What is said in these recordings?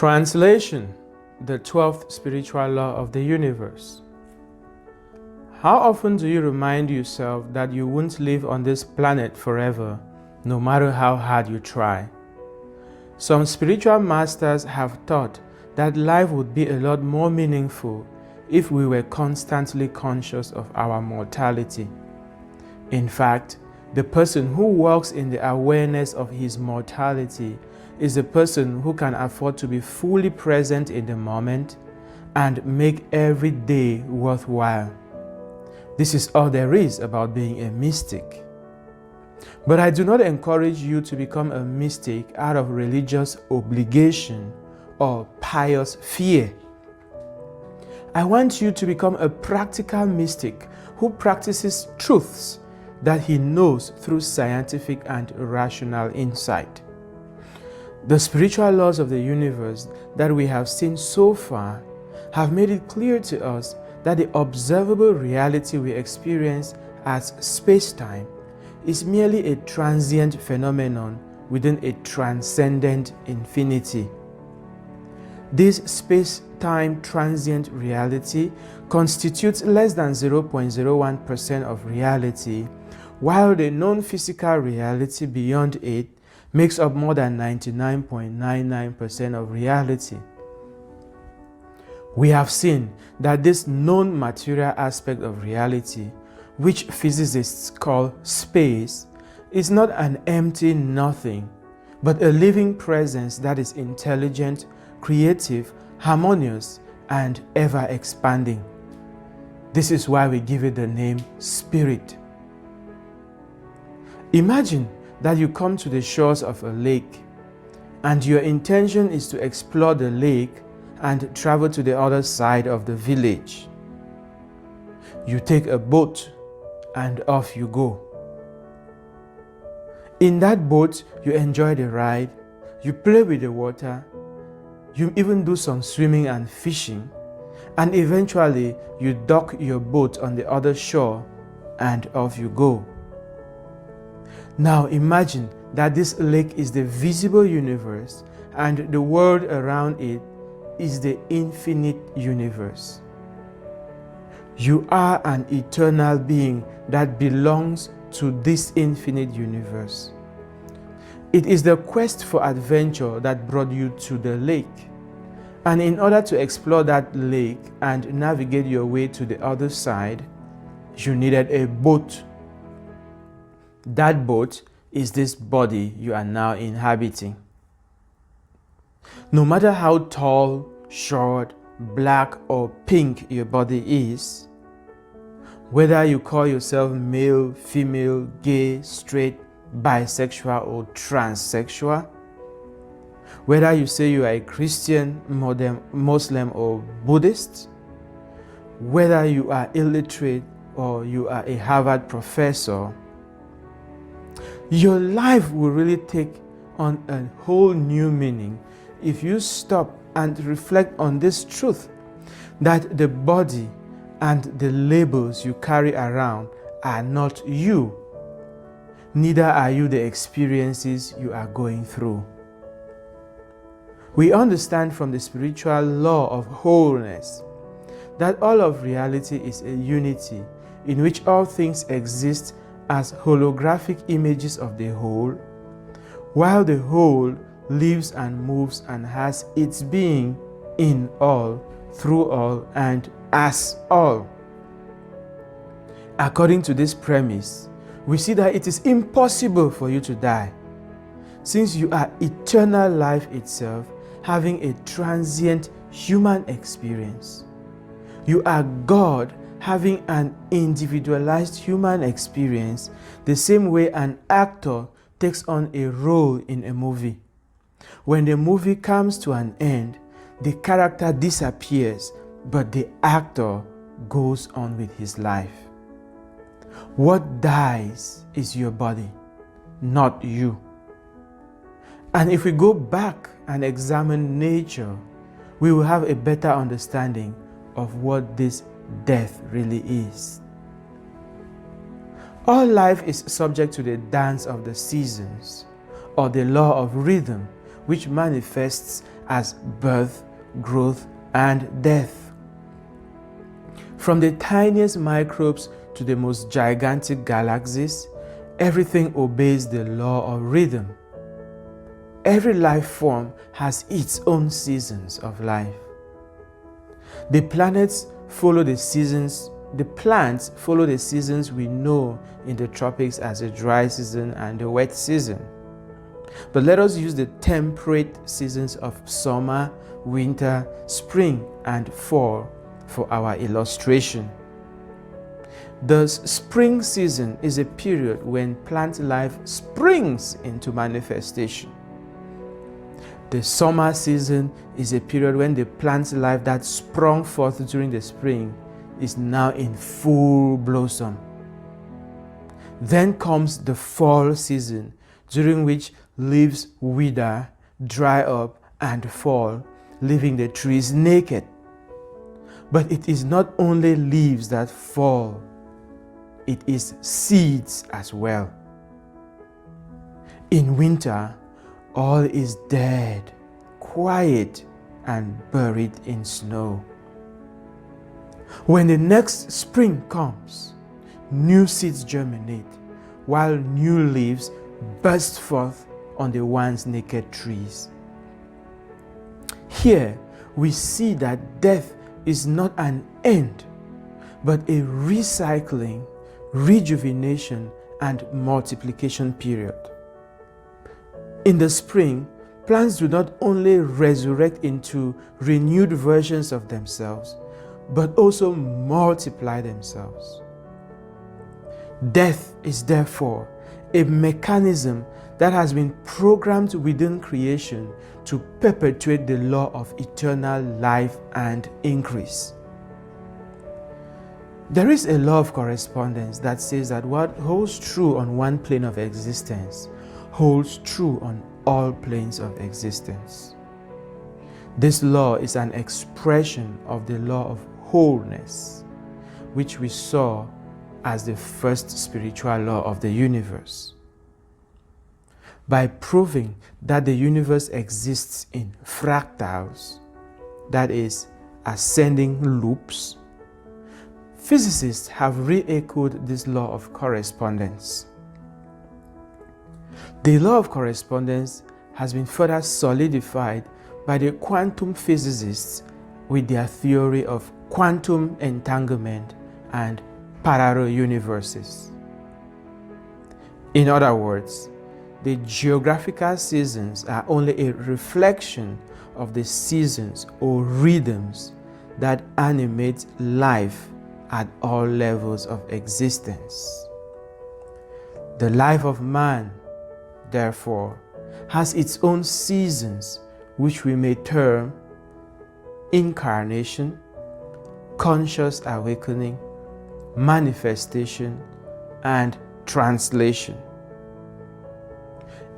Translation: the 12th spiritual law of the universe. How often do you remind yourself that you won't live on this planet forever, no matter how hard you try? Some spiritual masters have taught that life would be a lot more meaningful if we were constantly conscious of our mortality. In fact, the person who walks in the awareness of his mortality is a person who can afford to be fully present in the moment and make every day worthwhile. This is all there is about being a mystic. But I do not encourage you to become a mystic out of religious obligation or pious fear. I want you to become a practical mystic who practices truths that he knows through scientific and rational insight. The spiritual laws of the universe that we have seen so far have made it clear to us that the observable reality we experience as space-time is merely a transient phenomenon within a transcendent infinity. This space-time transient reality constitutes less than 0.01% of reality, while the non-physical reality beyond it makes up more than 99.99% of reality. We have seen that this non-material aspect of reality, which physicists call space, is not an empty nothing, but a living presence that is intelligent, creative, harmonious, and ever-expanding. This is why we give it the name spirit. Imagine that you come to the shores of a lake, and your intention is to explore the lake and travel to the other side of the village. You take a boat and off you go. In that boat, you enjoy the ride, you play with the water, you even do some swimming and fishing, and eventually you dock your boat on the other shore and off you go. Now imagine that this lake is the visible universe and the world around it is the infinite universe. You are an eternal being that belongs to this infinite universe. It is the quest for adventure that brought you to the lake. And in order to explore that lake and navigate your way to the other side, you needed a boat. That boat is this body you are now inhabiting. No matter how tall, short, black, or pink your body is, whether you call yourself male, female, gay, straight, bisexual, or transsexual, whether you say you are a Christian, Muslim, or Buddhist, whether you are illiterate or you are a Harvard professor, your life will really take on a whole new meaning if you stop and reflect on this truth that the body and the labels you carry around are not you. Neither are you the experiences you are going through. We understand from the spiritual law of wholeness that all of reality is a unity in which all things exist as holographic images of the whole, while the whole lives and moves and has its being in all, through all, and as all. According to this premise, we see that it is impossible for you to die, since you are eternal life itself, having a transient human experience. You are God having an individualized human experience, the same way an actor takes on a role in a movie. When the movie comes to an end, the character disappears, but the actor goes on with his life. What dies is your body, not you. And if we go back and examine nature, we will have a better understanding of what this death really is. All life is subject to the dance of the seasons, or the law of rhythm, which manifests as birth, growth, and death. From the tiniest microbes to the most gigantic galaxies, everything obeys the law of rhythm. Every life form has its own seasons of life. The planets follow the seasons. The plants follow the seasons we know in the tropics as the dry season and the wet season. But let us use the temperate seasons of summer, winter, spring, and fall for our illustration. Thus, spring season is a period when plant life springs into manifestation. The summer season is a period when the plant life that sprung forth during the spring is now in full blossom. Then comes the fall season, during which leaves wither, dry up, and fall, leaving the trees naked. But it is not only leaves that fall, it is seeds as well. In winter, all is dead, quiet, and buried in snow. When the next spring comes, new seeds germinate, while new leaves burst forth on the once naked trees. Here we see that death is not an end, but a recycling, rejuvenation, and multiplication period. In the spring, plants do not only resurrect into renewed versions of themselves, but also multiply themselves. Death is therefore a mechanism that has been programmed within creation to perpetuate the law of eternal life and increase. There is a law of correspondence that says that what holds true on one plane of existence holds true on all planes of existence. This law is an expression of the law of wholeness, which we saw as the first spiritual law of the universe. By proving that the universe exists in fractals, that is, ascending loops, physicists have re-echoed this law of correspondence. The law of correspondence has been further solidified by the quantum physicists with their theory of quantum entanglement and parallel universes. In other words, the geographical seasons are only a reflection of the seasons or rhythms that animate life at all levels of existence. The life of man, therefore, has its own seasons, which we may term incarnation, conscious awakening, manifestation, and translation.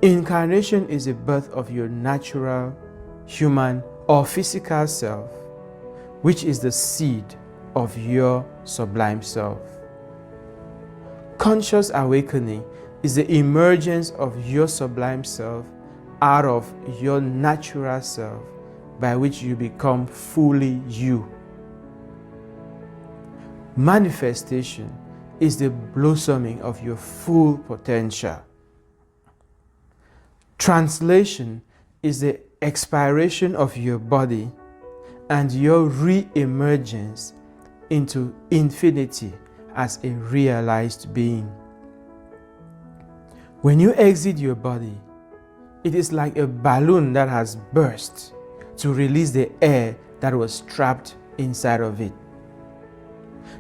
Incarnation is the birth of your natural, human, or physical self, which is the seed of your sublime self. Conscious awakening is the emergence of your sublime self out of your natural self, by which you become fully you. Manifestation is the blossoming of your full potential. Translation is the expiration of your body and your re-emergence into infinity as a realized being. When you exit your body, it is like a balloon that has burst to release the air that was trapped inside of it.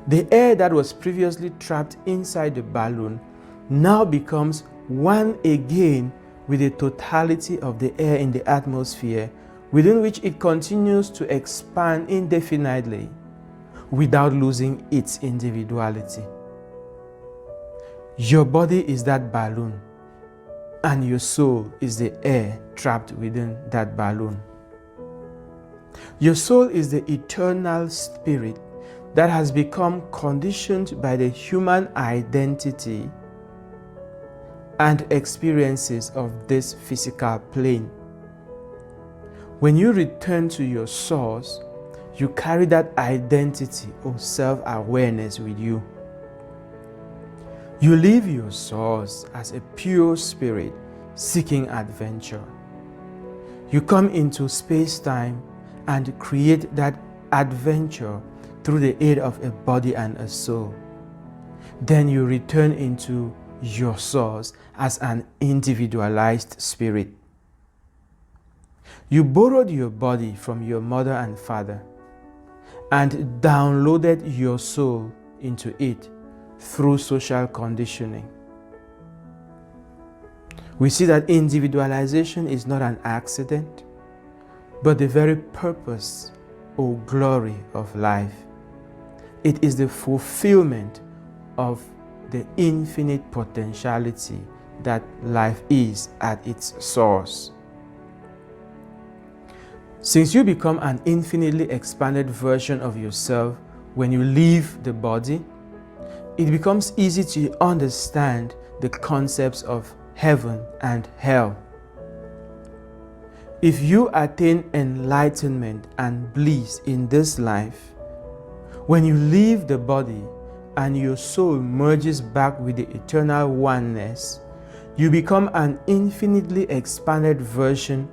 The air that was previously trapped inside the balloon now becomes one again with the totality of the air in the atmosphere, within which it continues to expand indefinitely without losing its individuality. Your body is that balloon, and your soul is the air trapped within that balloon. Your soul is the eternal spirit that has become conditioned by the human identity and experiences of this physical plane. When you return to your source, you carry that identity or self-awareness with you. You leave your source as a pure spirit seeking adventure. You come into space-time and create that adventure through the aid of a body and a soul. Then you return into your source as an individualized spirit. You borrowed your body from your mother and father and downloaded your soul into it through social conditioning. We see that individualization is not an accident, but the very purpose or glory of life. It is the fulfillment of the infinite potentiality that life is at its source. Since you become an infinitely expanded version of yourself when you leave the body, it becomes easy to understand the concepts of heaven and hell. If you attain enlightenment and bliss in this life, when you leave the body and your soul merges back with the eternal oneness, you become an infinitely expanded version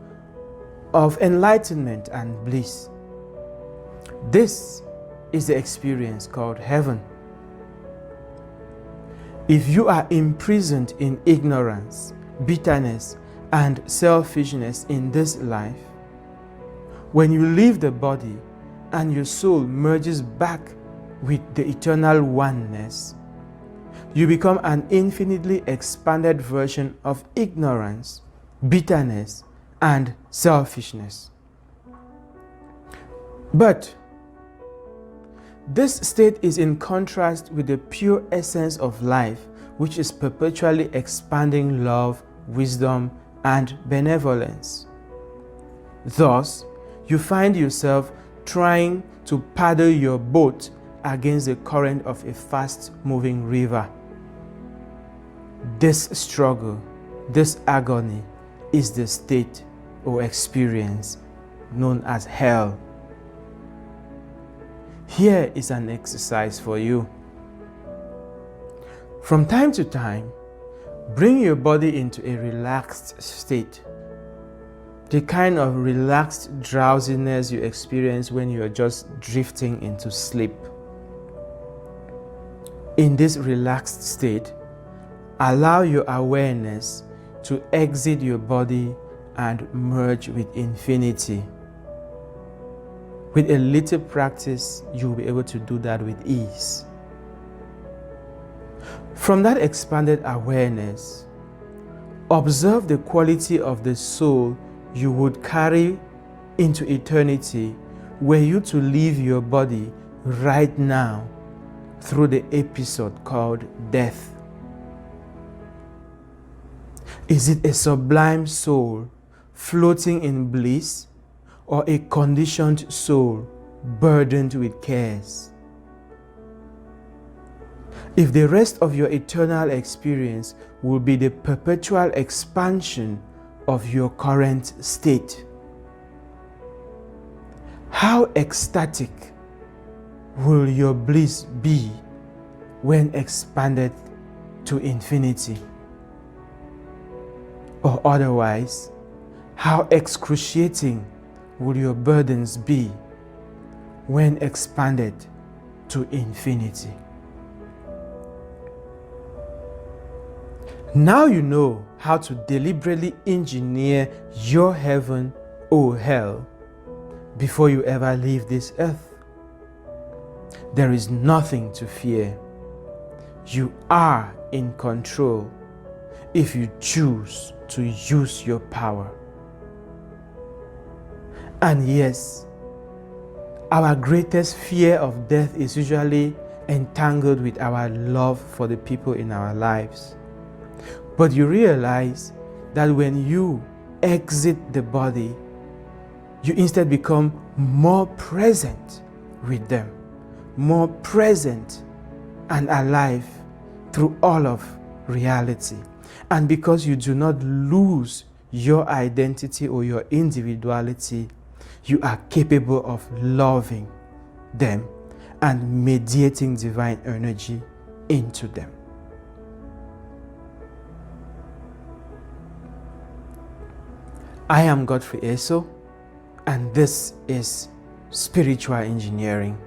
of enlightenment and bliss. This is the experience called heaven. If you are imprisoned in ignorance, bitterness, and selfishness in this life, when you leave the body and your soul merges back with the eternal oneness, you become an infinitely expanded version of ignorance, bitterness, and selfishness. But this state is in contrast with the pure essence of life, which is perpetually expanding love, wisdom, and benevolence. Thus, you find yourself trying to paddle your boat against the current of a fast-moving river. This struggle, this agony, is the state or experience known as hell. Here is an exercise for you. From time to time, bring your body into a relaxed state. The kind of relaxed drowsiness you experience when you are just drifting into sleep. In this relaxed state, allow your awareness to exit your body and merge with infinity. With a little practice, you'll be able to do that with ease. From that expanded awareness, observe the quality of the soul you would carry into eternity were you to leave your body right now through the episode called death. Is it a sublime soul floating in bliss, or a conditioned soul burdened with cares? If the rest of your eternal experience will be the perpetual expansion of your current state, how ecstatic will your bliss be when expanded to infinity? Or otherwise, how excruciating will your burdens be when expanded to infinity? Now you know how to deliberately engineer your heaven or hell before you ever leave this earth. There is nothing to fear. You are in control if you choose to use your power. And yes, our greatest fear of death is usually entangled with our love for the people in our lives. But you realize that when you exit the body, you instead become more present with them, more present and alive through all of reality. And because you do not lose your identity or your individuality, you are capable of loving them and mediating divine energy into them. I am GodfreyEsoh, and this is Spiritual Engineering.